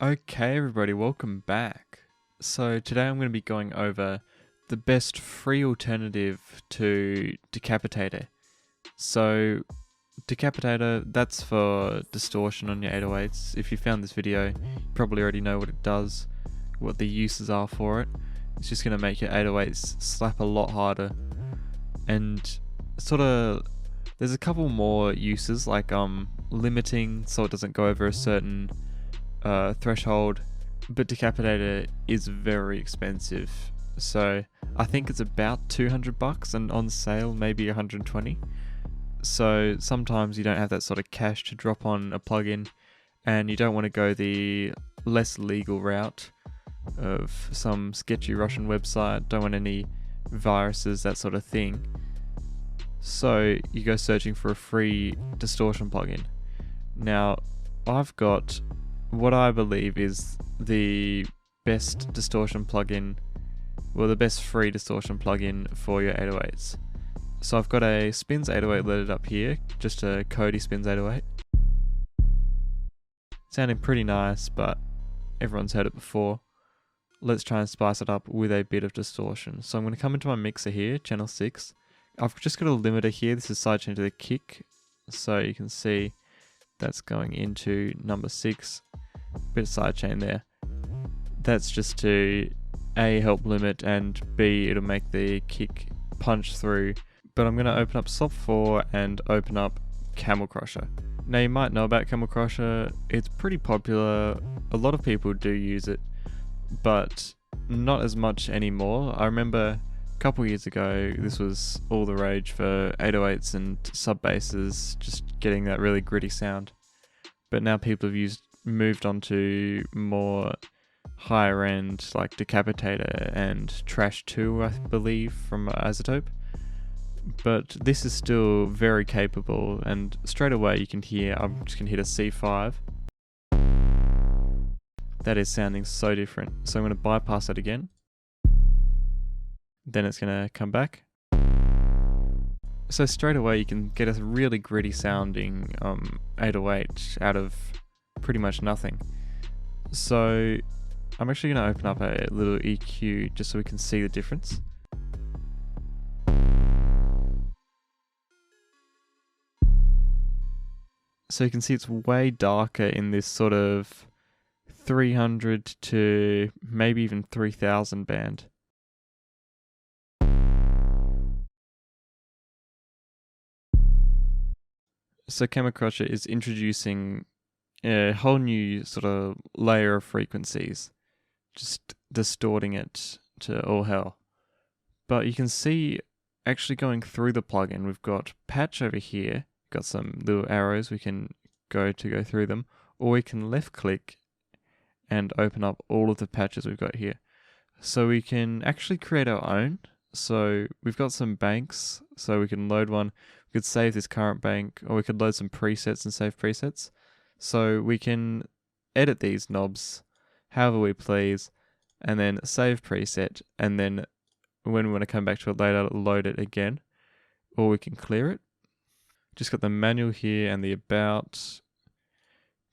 Okay everybody, welcome back. So today I'm going to be going over the best free alternative to Decapitator. So Decapitator, that's for distortion on your 808s. If you found this video, you probably already know what it does, what the uses are for it. It's just going to make your 808s slap a lot harder. And there's a couple more uses like limiting so it doesn't go over a certain threshold, but Decapitator is very expensive, so I think it's about 200 bucks and on sale maybe 120. So sometimes you don't have that sort of cash to drop on a plugin and you don't want to go the less legal route of some sketchy Russian website, don't want any viruses, that sort of thing. So you go searching for a free distortion plugin. Now I've got what I believe is the best distortion plugin, well, the best free distortion plugin for your 808s. So I've got a Spins 808 loaded up here, just a Cody Spins 808. Sounding pretty nice, but everyone's heard it before. Let's try and spice it up with a bit of distortion. So I'm going to come into my mixer here, channel 6. I've just got a limiter here, this is sidechain to the kick, so you can see that's going into number 6. Bit of sidechain there. That's just to A, help limit, and B, it'll make the kick punch through. But I'm going to open up Soft 4 and open up Camel Crusher. Now you might know about Camel Crusher, it's pretty popular, a lot of people do use it, but not as much anymore. I remember a couple years ago this was all the rage for 808s and sub basses, just getting that really gritty sound. But now people have moved on to more higher end like Decapitator and Trash 2, I believe, from Isotope. But this is still very capable, and straight away you can hear, I'm just going to hit a C5. That is sounding so different. So I'm going to bypass it again. Then it's going to come back. So straight away you can get a really gritty sounding 808 out of pretty much nothing. So I'm actually going to open up a little EQ just so we can see the difference. So you can see it's way darker in this sort of 300 to maybe even 3000 band. So Camel Crusher is introducing a whole new sort of layer of frequencies, just distorting it to all hell. But you can see actually going through the plugin, we've got patch over here, got some little arrows we can go through them, or we can left click and open up all of the patches we've got here. So we can actually create our own. So we've got some banks, so we can load one. We could save this current bank, or we could load some presets and save presets. So we can edit these knobs however we please, and then save preset, and then when we want to come back to it later, load it again, or we can clear it. Just got the manual here and the about.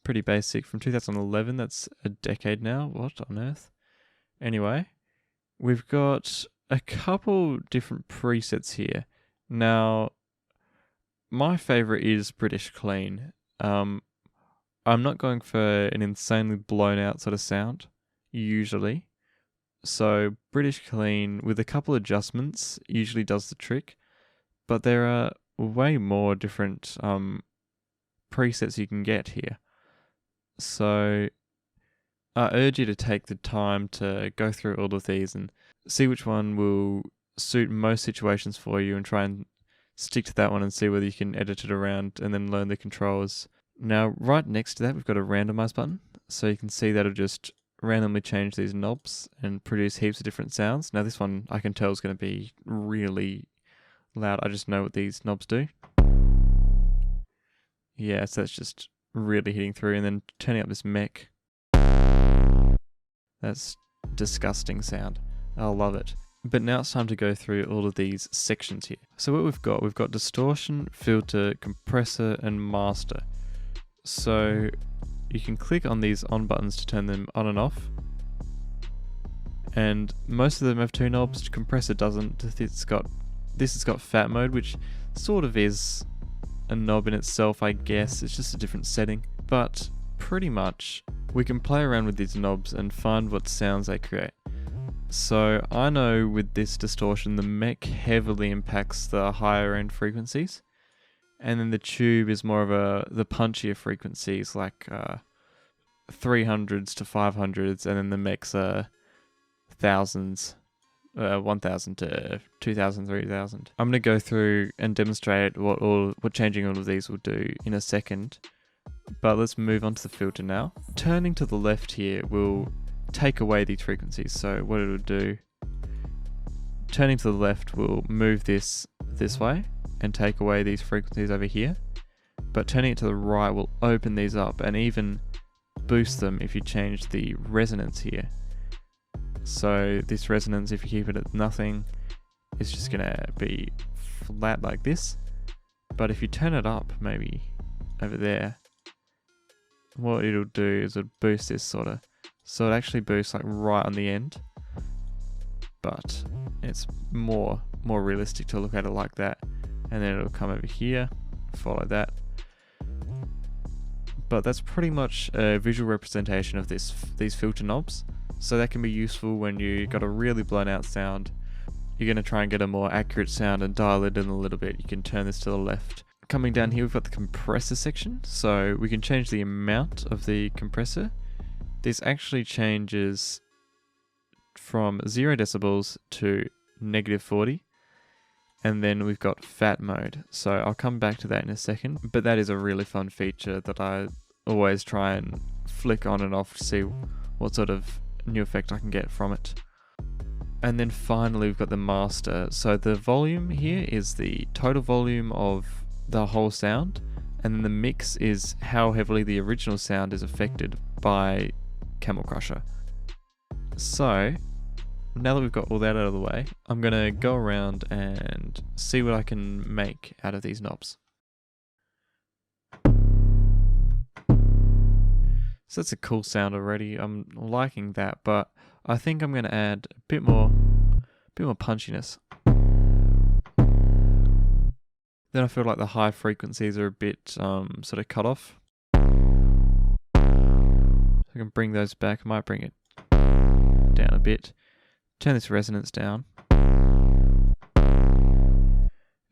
Pretty basic, from 2011, that's a decade now. What on earth? Anyway, we've got a couple different presets here. Now, my favorite is British Clean. I'm not going for an insanely blown out sort of sound, usually. So British Clean, with a couple adjustments, usually does the trick. But there are way more different presets you can get here. So I urge you to take the time to go through all of these and see which one will suit most situations for you and try and stick to that one and see whether you can edit it around and then learn the controls. Now right next to that we've got a randomize button, so you can see that'll just randomly change these knobs and produce heaps of different sounds. Now this one I can tell is going to be really loud, I just know what these knobs do. Yeah, so that's just really hitting through, and then turning up this mech. That's disgusting sound. I love it. But now it's time to go through all of these sections here. So what we've got distortion, filter, compressor, and master. So you can click on these on buttons to turn them on and off. And most of them have two knobs. Compressor doesn't. This has got fat mode, which sort of is a knob in itself, I guess. It's just a different setting. But pretty much we can play around with these knobs and find what sounds they create. So I know with this distortion, the mech heavily impacts the higher end frequencies, and then the tube is more of the punchier frequencies, like 300s to 500s, and then the mechs are thousands, 1000 to 2000, 3000. I'm going to go through and demonstrate what changing all of these will do in a second, but let's move on to the filter now. Turning to the left here will take away these frequencies. So what it'll do, turning to the left will move this way and take away these frequencies over here, but turning it to the right will open these up and even boost them if you change the resonance here. So this resonance, if you keep it at nothing, is just gonna be flat like this, but if you turn it up maybe over there, what it'll do is it'll boost this sort of. So it actually boosts like right on the end, but it's more realistic to look at it like that. And then it'll come over here, follow that. But that's pretty much a visual representation of these filter knobs. So that can be useful when you got a really blown out sound. You're going to try and get a more accurate sound and dial it in a little bit. You can turn this to the left. Coming down here, we've got the compressor section. So we can change the amount of the compressor. This actually changes from 0 decibels to -40, and then we've got fat mode. So I'll come back to that in a second, but that is a really fun feature that I always try and flick on and off to see what sort of new effect I can get from it. And then finally we've got the master. So the volume here is the total volume of the whole sound, and then the mix is how heavily the original sound is affected by Camel Crusher. So now that we've got all that out of the way, I'm going to go around and see what I can make out of these knobs. So that's a cool sound already. I'm liking that, but I think I'm going to add a bit more punchiness. Then I feel like the high frequencies are a bit sort of cut off. I can bring those back. I might bring it down a bit. Turn this resonance down.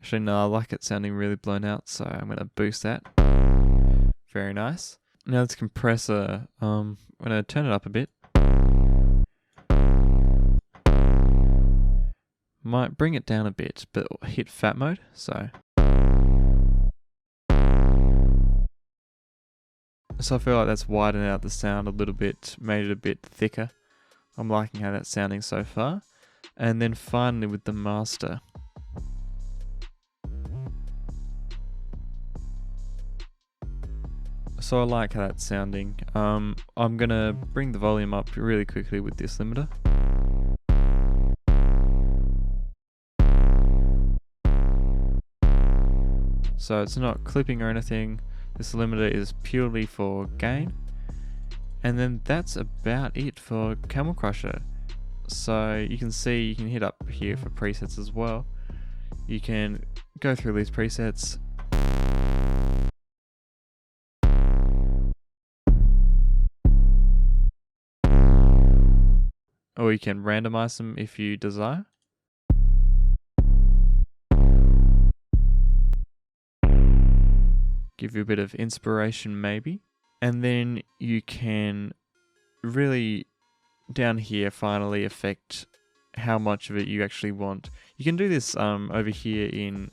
Actually, no, I like it sounding really blown out, so I'm going to boost that. Very nice. Now this compressor, I'm going to turn it up a bit. Might bring it down a bit, but hit fat mode, so. So I feel like that's widened out the sound a little bit, made it a bit thicker. I'm liking how that's sounding so far. And then finally with the master. So I like how that's sounding. I'm gonna bring the volume up really quickly with this limiter. So it's not clipping or anything. This limiter is purely for gain. And then that's about it for Camel Crusher. So you can see, you can hit up here for presets as well. You can go through these presets. Or you can randomize them if you desire. Give you a bit of inspiration maybe. And then you can really, down here, finally affect how much of it you actually want. You can do this over here in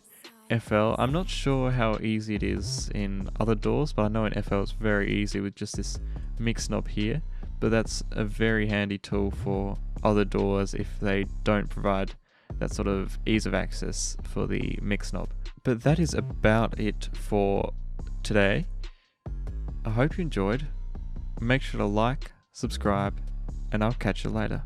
FL. I'm not sure how easy it is in other DAWs, but I know in FL it's very easy with just this mix knob here. But that's a very handy tool for other DAWs if they don't provide that sort of ease of access for the mix knob. But that is about it for today. I hope you enjoyed. Make sure to like, subscribe, and I'll catch you later.